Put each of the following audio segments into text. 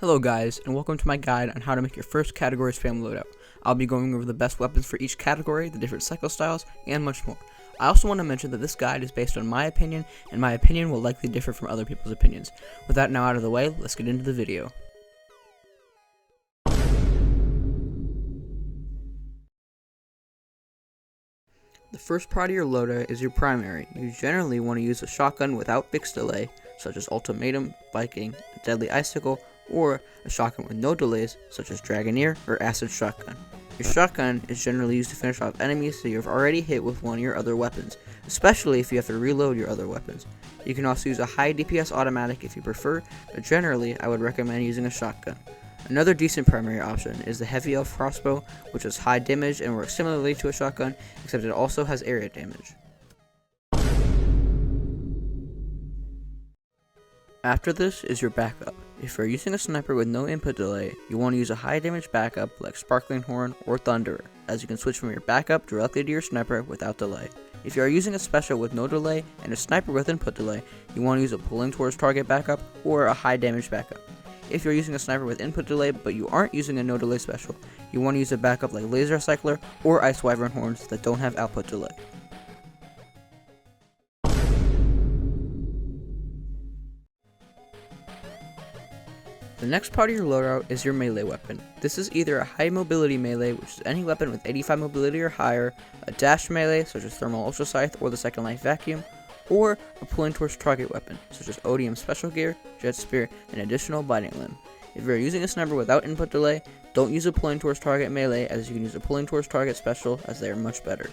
Hello guys, and welcome to my guide on how to make your first category spam loadout. I'll be going over the best weapons for each category, the different cycle styles, and much more. I also want to mention that this guide is based on my opinion, and my opinion will likely differ from other people's opinions. With that now out of the way, let's get into the video. The first part of your loadout is your primary. You generally want to use a shotgun without fixed delay, such as Ultimatum, Viking, Deadly Icicle, or a shotgun with no delays, such as Dragoneer or Acid Shotgun. Your shotgun is generally used to finish off enemies that you have already hit with one of your other weapons, especially if you have to reload your other weapons. You can also use a high DPS automatic if you prefer, but generally I would recommend using a shotgun. Another decent primary option is the Heavy Elf Crossbow, which has high damage and works similarly to a shotgun, except it also has area damage. After this is your backup. If you're using a sniper with no input delay, you want to use a high damage backup like Sparkling Horn or Thunderer, as you can switch from your backup directly to your sniper without delay. If you are using a special with no delay and a sniper with input delay, you want to use a pulling towards target backup or a high damage backup. If you're using a sniper with input delay but you aren't using a no delay special, you want to use a backup like Laser Cycler or Ice Wyvern Horns that don't have output delay. The next part of your loadout is your melee weapon. This is either a high mobility melee, which is any weapon with 85 mobility or higher, a dash melee, such as Thermal Ultra Scythe or the Second Life Vacuum, or a pulling towards target weapon, such as Odium Special Gear, Jet Spear, and additional Biting Limb. If you're using a sniper without input delay, don't use a pulling towards target melee, as you can use a pulling towards target special, as they are much better.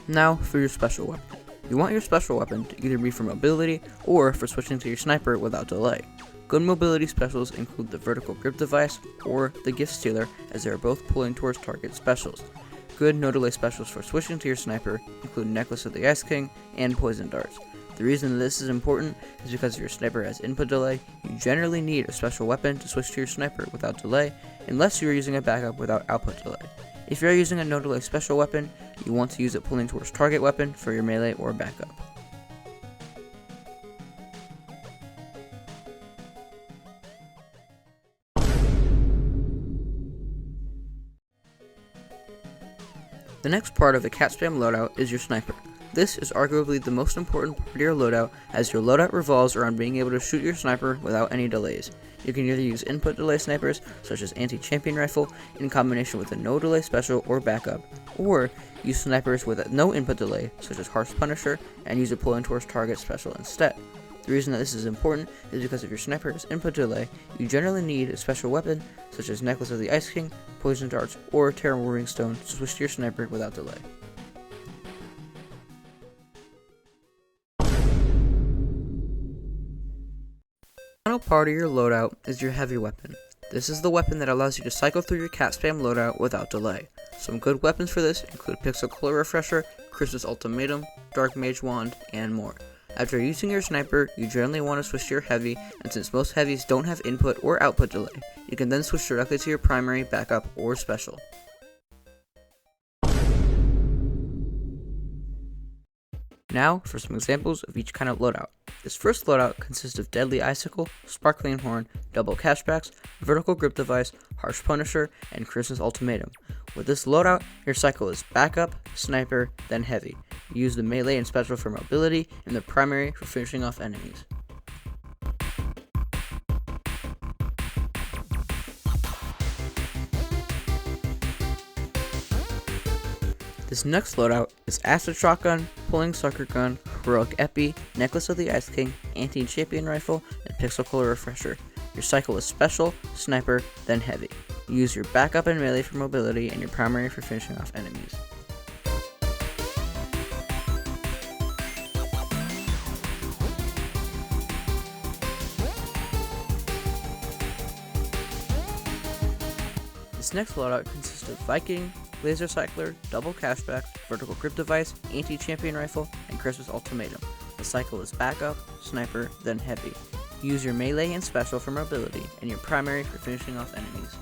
Now for your special weapon. You want your special weapon to either be for mobility or for switching to your sniper without delay. Good mobility specials include the Vertical Grip Device or the Gift Stealer, as they are both pulling towards target specials. Good no delay specials for switching to your sniper include Necklace of the Ice King and Poison Darts. The reason this is important is because if your sniper has input delay, you generally need a special weapon to switch to your sniper without delay, unless you are using a backup without output delay. If you are using a no delay special weapon, you want to use a pulling towards target weapon for your melee or backup. The next part of the cat spam loadout is your sniper. This is arguably the most important part of your loadout, as your loadout revolves around being able to shoot your sniper without any delays. You can either use input delay snipers, such as Anti-Champion Rifle, in combination with a no delay special or backup, or use snipers with no input delay, such as Harsh Punisher, and use a pulling towards target special instead. The reason that this is important is because if your sniper has input delay, you generally need a special weapon, such as Necklace of the Ice King, Poison Darts, or Terra Warring Stone to switch to your sniper without delay. The final part of your loadout is your heavy weapon. This is the weapon that allows you to cycle through your cat spam loadout without delay. Some good weapons for this include Pixel Color Refresher, Chris's Ultimatum, Dark Mage Wand, and more. After using your sniper, you generally want to switch to your heavy, and since most heavies don't have input or output delay, you can then switch directly to your primary, backup, or special. Now for some examples of each kind of loadout. This first loadout consists of Deadly Icicle, Sparkling Horn, Double Cashbacks, Vertical Grip Device, Harsh Punisher, and Chris's Ultimatum. With this loadout, your cycle is backup, sniper, then heavy. You use the melee and special for mobility, and the primary for finishing off enemies. This next loadout is Acid Shotgun, Pulling Sucker Gun, Heroic Epi, Necklace of the Ice King, Anti-Champion Rifle, and Pixel Color Refresher. Your cycle is special, sniper, then heavy. You use your backup and melee for mobility, and your primary for finishing off enemies. This next loadout consists of Viking, Laser Cycler, Double Cashbacks, Vertical Grip Device, Anti-Champion Rifle, and Chris's Ultimatum. The cycle is backup, sniper, then heavy. Use your melee and special for mobility, and your primary for finishing off enemies.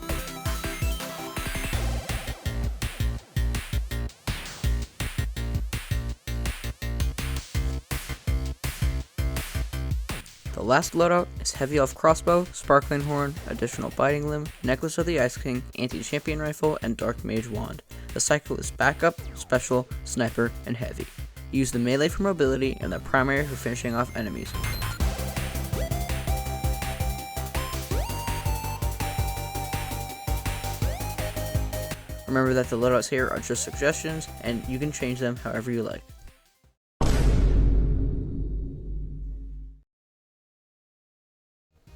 The last loadout is Heavy Elf Crossbow, Sparkling Horn, Additional Biting Limb, Necklace of the Ice King, Anti-Champion Rifle, and Dark Mage Wand. The cycle is Backup, Special, Sniper, and Heavy. Use the melee for mobility and the primary for finishing off enemies. Remember that the loadouts here are just suggestions, and you can change them however you like.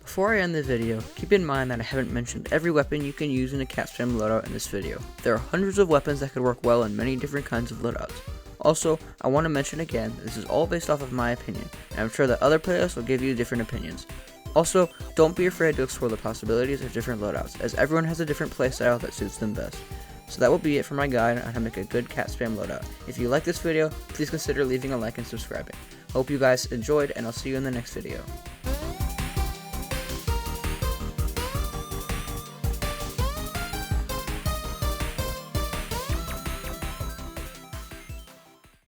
Before I end the video, keep in mind that I haven't mentioned every weapon you can use in a cat spam loadout in this video. There are hundreds of weapons that could work well in many different kinds of loadouts. Also, I want to mention again, this is all based off of my opinion, and I'm sure that other players will give you different opinions. Also, don't be afraid to explore the possibilities of different loadouts, as everyone has a different playstyle that suits them best. So that will be it for my guide on how to make a good cat spam loadout. If you like this video, please consider leaving a like and subscribing. Hope you guys enjoyed, and I'll see you in the next video.